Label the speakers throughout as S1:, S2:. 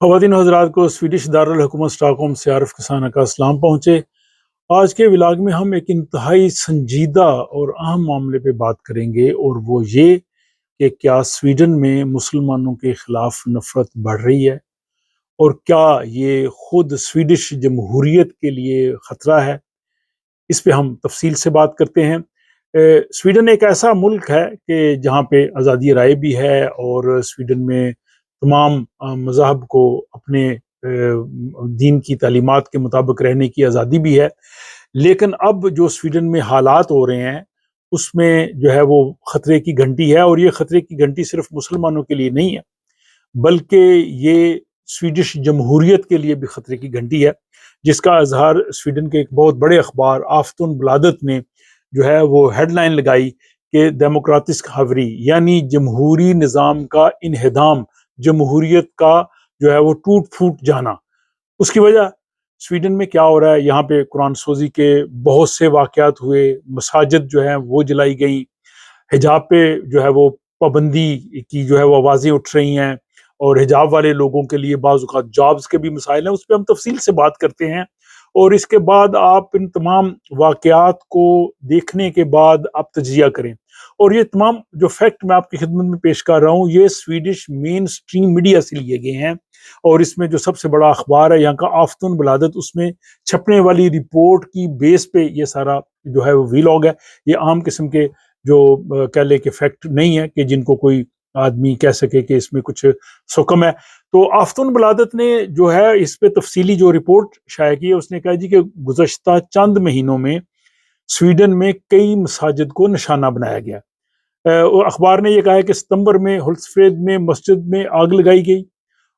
S1: خواتین و حضرات کو سویڈش دارالحکومت اسٹاک ہوم سے عارف کسانہ کا اسلام پہنچے۔ آج کے ولاگ میں ہم ایک انتہائی سنجیدہ اور اہم معاملے پہ بات کریں گے، اور وہ یہ کہ کیا سویڈن میں مسلمانوں کے خلاف نفرت بڑھ رہی ہے، اور کیا یہ خود سویڈش جمہوریت کے لیے خطرہ ہے۔ اس پہ ہم تفصیل سے بات کرتے ہیں۔ سویڈن ایک ایسا ملک ہے کہ جہاں پہ آزادی رائے بھی ہے، اور سویڈن میں تمام مذاہب کو اپنے دین کی تعلیمات کے مطابق رہنے کی آزادی بھی ہے، لیکن اب جو سویڈن میں حالات ہو رہے ہیں اس میں جو ہے وہ خطرے کی گھنٹی ہے، اور یہ خطرے کی گھنٹی صرف مسلمانوں کے لیے نہیں ہے بلکہ یہ سویڈش جمہوریت کے لیے بھی خطرے کی گھنٹی ہے، جس کا اظہار سویڈن کے ایک بہت بڑے اخبار آفتون بلادت نے جو ہے وہ ہیڈ لائن لگائی کہ ڈیموکراتسک ہاوری، یعنی جمہوری نظام کا انہدام، جمہوریت کا جو ہے وہ ٹوٹ پھوٹ جانا۔ اس کی وجہ سویڈن میں کیا ہو رہا ہے، یہاں پہ قرآن سوزی کے بہت سے واقعات ہوئے، مساجد جو ہیں وہ جلائی گئیں، حجاب پہ جو ہے وہ پابندی کی جو ہے وہ آوازیں اٹھ رہی ہیں، اور حجاب والے لوگوں کے لیے بعض اوقات جابز کے بھی مسائل ہیں۔ اس پہ ہم تفصیل سے بات کرتے ہیں، اور اس کے بعد آپ ان تمام واقعات کو دیکھنے کے بعد آپ تجزیہ کریں۔ اور یہ تمام جو فیکٹ میں آپ کی خدمت میں پیش کر رہا ہوں، یہ سویڈش مین سٹریم میڈیا سے لیے گئے ہیں، اور اس میں جو سب سے بڑا اخبار ہے یہاں کا آفتون بلادت، اس میں چھپنے والی رپورٹ کی بیس پہ یہ سارا جو ہے وہ ویلاگ ہے۔ یہ عام قسم کے جو کہہ لے کہ فیکٹ نہیں ہے کہ جن کو کوئی آدمی کہہ سکے کہ اس میں کچھ سکم ہے۔ تو آفتون بلادت نے جو ہے اس پہ تفصیلی جو رپورٹ شائع کی ہے، اس نے کہا جی کہ گزشتہ چند مہینوں میں سویڈن میں کئی مساجد کو نشانہ بنایا گیا۔ اخبار نے یہ کہا ہے کہ ستمبر میں ہولسفرید میں مسجد میں آگ لگائی گئی،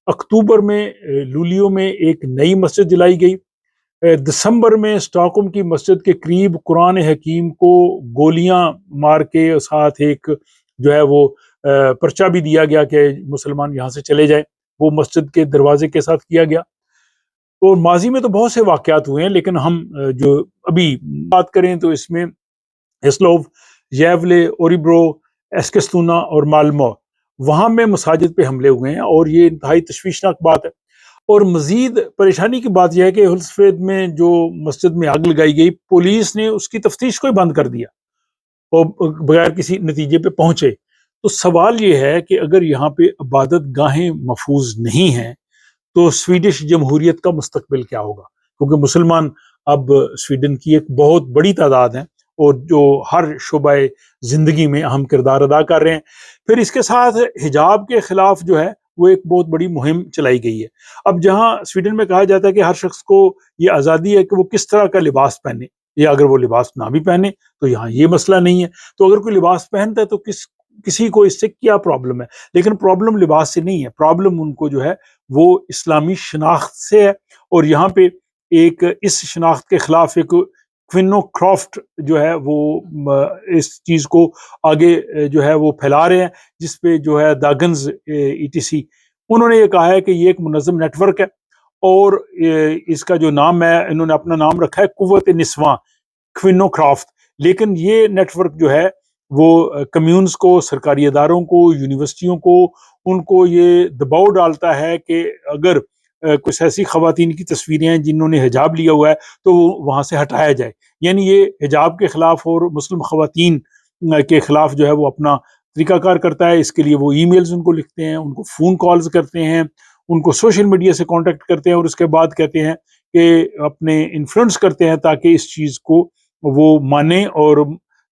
S1: اکتوبر میں لولیو میں ایک نئی مسجد جلائی گئی، دسمبر میں اسٹاک ہوم کی مسجد کے قریب قرآن حکیم کو گولیاں مار کے ساتھ ایک جو ہے وہ پرچہ بھی دیا گیا کہ مسلمان یہاں سے چلے جائیں، وہ مسجد کے دروازے کے ساتھ کیا گیا۔ اور ماضی میں تو بہت سے واقعات ہوئے ہیں، لیکن ہم جو ابھی بات کریں تو اس میں ہسلوو، ییولے، اوریبرو، ایسکستونا اور مالمو، وہاں میں مساجد پہ حملے ہوئے ہیں، اور یہ انتہائی تشویشناک بات ہے۔ اور مزید پریشانی کی بات یہ ہے کہ ہولسفرید میں جو مسجد میں آگ لگائی گئی، پولیس نے اس کی تفتیش کو ہی بند کر دیا اور بغیر کسی نتیجے پہ پہنچے۔ تو سوال یہ ہے کہ اگر یہاں پہ عبادت گاہیں محفوظ نہیں ہیں تو سویڈش جمہوریت کا مستقبل کیا ہوگا؟ کیونکہ مسلمان اب سویڈن کی ایک بہت بڑی تعداد ہیں، اور جو ہر شعبہ زندگی میں اہم کردار ادا کر رہے ہیں۔ پھر اس کے ساتھ حجاب کے خلاف جو ہے وہ ایک بہت بڑی مہم چلائی گئی ہے۔ اب جہاں سویڈن میں کہا جاتا ہے کہ ہر شخص کو یہ آزادی ہے کہ وہ کس طرح کا لباس پہنے، یا اگر وہ لباس نہ بھی پہنے تو یہاں یہ مسئلہ نہیں ہے۔ تو اگر کوئی لباس پہنتا ہے تو کسی کو اس سے کیا پرابلم ہے؟ لیکن پرابلم لباس سے نہیں ہے، پرابلم ان کو جو ہے وہ اسلامی شناخت سے ہے، اور یہاں پہ ایک اس شناخت کے خلاف ایک کوئنو کرافٹ جو ہے وہ اس چیز کو آگے جو ہے وہ پھیلا رہے ہیں، جس پہ جو ہے داگنز ETC انہوں نے یہ کہا ہے کہ یہ ایک منظم نیٹ ورک ہے، اور اس کا جو نام ہے انہوں نے اپنا نام رکھا ہے قوت نسواں کوئنو کرافٹ۔ لیکن یہ نیٹ ورک جو ہے وہ کمیونز کو، سرکاری اداروں کو، یونیورسٹیوں کو، ان کو یہ دباؤ ڈالتا ہے کہ اگر کچھ ایسی خواتین کی تصویریں ہیں جنہوں نے حجاب لیا ہوا ہے تو وہ وہاں سے ہٹایا جائے۔ یعنی یہ حجاب کے خلاف اور مسلم خواتین کے خلاف جو ہے وہ اپنا طریقہ کار کرتا ہے۔ اس کے لیے وہ ای میلز ان کو لکھتے ہیں، ان کو فون کالز کرتے ہیں، ان کو سوشل میڈیا سے کانٹیکٹ کرتے ہیں، اور اس کے بعد کہتے ہیں کہ اپنے انفلوئنس کرتے ہیں تاکہ اس چیز کو وہ مانیں، اور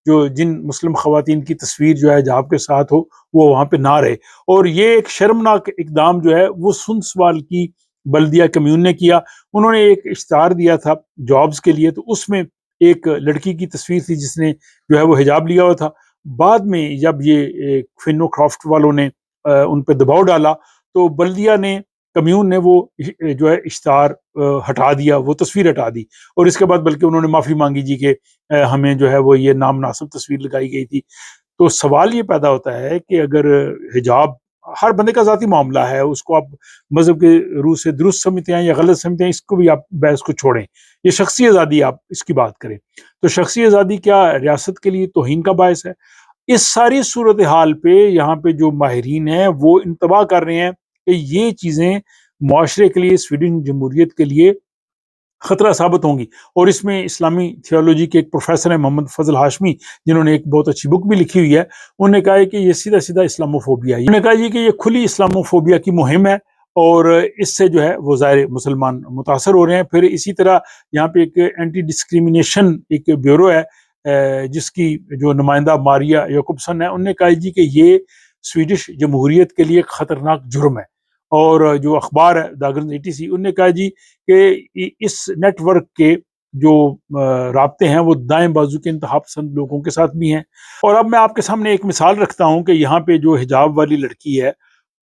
S1: جو جن مسلم خواتین کی تصویر جو ہے حجاب کے ساتھ ہو وہ وہاں پہ نہ رہے۔ اور یہ ایک شرمناک اقدام جو ہے وہ سنسوال کی بلدیہ کمیون نے کیا۔ انہوں نے ایک اشتہار دیا تھا جابز کے لیے، تو اس میں ایک لڑکی کی تصویر تھی جس نے جو ہے وہ حجاب لیا ہوا تھا۔ بعد میں جب یہ کوئنو کرافٹ والوں نے ان پہ دباؤ ڈالا تو بلدیہ نے، کمیون نے وہ جو ہے اشتہار ہٹا دیا، وہ تصویر ہٹا دی، اور اس کے بعد بلکہ انہوں نے معافی مانگی جی کہ ہمیں جو ہے وہ یہ نامناسب تصویر لگائی گئی تھی۔ تو سوال یہ پیدا ہوتا ہے کہ اگر حجاب ہر بندے کا ذاتی معاملہ ہے، اس کو آپ مذہب کے روح سے درست سمجھتے ہیں یا غلط سمجھتے ہیں، اس کو بھی آپ بحث کو چھوڑیں، یہ شخصی آزادی، آپ اس کی بات کریں۔ تو شخصی آزادی کیا ریاست کے لیے توہین کا باعث ہے؟ اس ساری صورتحال پہ یہاں پہ جو ماہرین ہیں وہ انتباہ کر رہے ہیں کہ یہ چیزیں معاشرے کے لیے، سویڈن جمہوریت کے لیے خطرہ ثابت ہوں گی۔ اور اس میں اسلامی تھیولوجی کے ایک پروفیسر ہیں محمد فضل ہاشمی، جنہوں نے ایک بہت اچھی بک بھی لکھی ہوئی ہے، انہوں نے کہا ہے کہ یہ سیدھا سیدھا اسلاموفوبیا ہے۔ انہوں نے کہا کہ یہ کھلی اسلاموفوبیا کی مہم ہے، اور اس سے جو ہے وہ ظاہر مسلمان متاثر ہو رہے ہیں۔ پھر اسی طرح یہاں پہ ایک اینٹی ڈسکریمنیشن ایک بیورو ہے، جس کی جو نمائندہ ماریا یعقوبسن ہے، انہوں نے کہا جی کہ یہ سویڈش جمہوریت کے لیے ایک خطرناک جرم ہے۔ اور جو اخبار ہے داگرن ATC، انہوں نے کہا جی کہ اس نیٹ ورک کے جو رابطے ہیں وہ دائیں بازو کے انتہا پسند لوگوں کے ساتھ بھی ہیں۔ اور اب میں آپ کے سامنے ایک مثال رکھتا ہوں کہ یہاں پہ جو حجاب والی لڑکی ہے،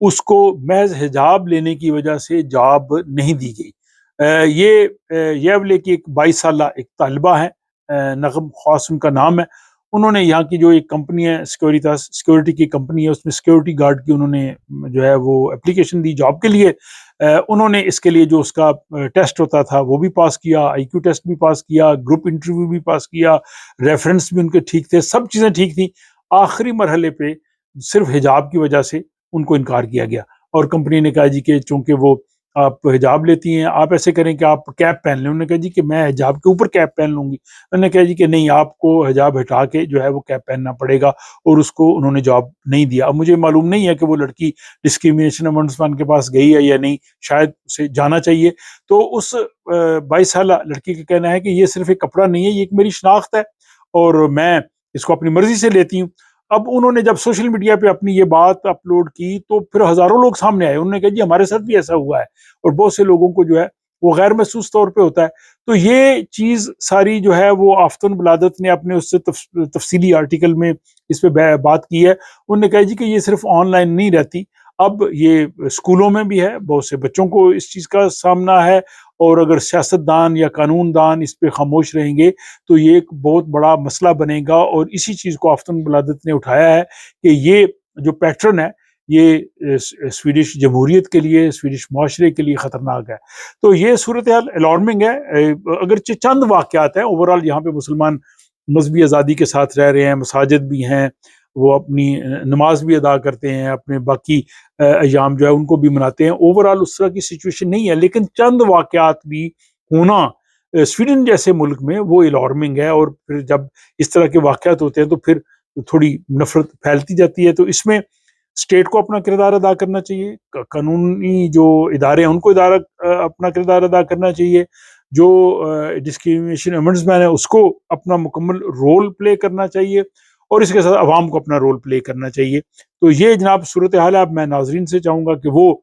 S1: اس کو محض حجاب لینے کی وجہ سے جاب نہیں دی گئی۔ یہ ولے کی ایک 22 سالہ ایک طالبہ ہے، نغم خواص ان کا نام ہے۔ انہوں نے یہاں کی جو ایک کمپنی ہے سیکورٹی کی کمپنی ہے، اس میں سیکورٹی گارڈ کی انہوں نے جو ہے وہ اپلیکیشن دی جاب کے لیے۔ انہوں نے اس کے لیے جو اس کا ٹیسٹ ہوتا تھا وہ بھی پاس کیا، IQ ٹیسٹ بھی پاس کیا، گروپ انٹرویو بھی پاس کیا، ریفرنس بھی ان کے ٹھیک تھے، سب چیزیں ٹھیک تھیں۔ آخری مرحلے پہ صرف حجاب کی وجہ سے ان کو انکار کیا گیا، اور کمپنی نے کہا جی کہ چونکہ وہ آپ حجاب لیتی ہیں، آپ ایسے کریں کہ آپ کیپ پہن لیں۔ انہوں نے کہا جی کہ میں حجاب کے اوپر کیپ پہن لوں گی۔ انہوں نے کہا جی کہ نہیں، آپ کو حجاب ہٹا کے جو ہے وہ کیپ پہننا پڑے گا، اور اس کو انہوں نے جاب نہیں دیا۔ اب مجھے معلوم نہیں ہے کہ وہ لڑکی ڈسکریمنیشن امبڈسمین کے پاس گئی ہے یا نہیں، شاید اسے جانا چاہیے۔ تو اس 22 سالہ لڑکی کا کہنا ہے کہ یہ صرف ایک کپڑا نہیں ہے، یہ ایک میری شناخت ہے، اور میں اس کو اپنی مرضی سے لیتی ہوں۔ اب انہوں نے جب سوشل میڈیا پہ اپنی یہ بات اپلوڈ کی تو پھر ہزاروں لوگ سامنے آئے۔ انہوں نے کہا جی ہمارے ساتھ بھی ایسا ہوا ہے، اور بہت سے لوگوں کو جو ہے وہ غیر محسوس طور پہ ہوتا ہے۔ تو یہ چیز ساری جو ہے وہ آفتن بلادت نے اپنے اس سے تفصیلی آرٹیکل میں اس پہ بات کی ہے۔ انہوں نے کہا جی کہ یہ صرف آن لائن نہیں رہتی، اب یہ اسکولوں میں بھی ہے، بہت سے بچوں کو اس چیز کا سامنا ہے، اور اگر سیاست دان یا قانون دان اس پہ خاموش رہیں گے تو یہ ایک بہت بڑا مسئلہ بنے گا۔ اور اسی چیز کو آفتن بلادت نے اٹھایا ہے کہ یہ جو پیٹرن ہے یہ سویڈش جمہوریت کے لیے، سویڈش معاشرے کے لیے خطرناک ہے۔ تو یہ صورتحال الارمنگ ہے، اگرچہ چند واقعات ہیں، اوورال یہاں پہ مسلمان مذہبی آزادی کے ساتھ رہ رہے ہیں، مساجد بھی ہیں، وہ اپنی نماز بھی ادا کرتے ہیں، اپنے باقی ایام جو ہے ان کو بھی مناتے ہیں۔ اوورال اس طرح کی سچویشن نہیں ہے، لیکن چند واقعات بھی ہونا سویڈن جیسے ملک میں وہ الارمنگ ہے، اور پھر جب اس طرح کے واقعات ہوتے ہیں تو پھر تھوڑی نفرت پھیلتی جاتی ہے۔ تو اس میں اسٹیٹ کو اپنا کردار ادا کرنا چاہیے، قانونی جو ادارے ہیں ان کو اپنا کردار ادا کرنا چاہیے، جو ڈسکریمنیشن امبڈسمین ہے اس کو اپنا مکمل رول پلے کرنا چاہیے، اور اس کے ساتھ عوام کو اپنا رول پلے کرنا چاہیے۔ تو یہ جناب صورتحال ہے۔ اب میں ناظرین سے چاہوں گا کہ وہ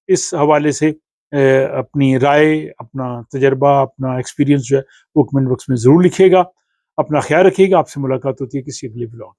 S1: اس حوالے سے اپنی رائے، اپنا تجربہ، اپنا ایکسپیرینس جو ہے وہ کمنٹ باکس میں ضرور لکھیے گا۔ اپنا خیال رکھیے گا۔ آپ سے ملاقات ہوتی ہے کسی اگلے بلاگ۔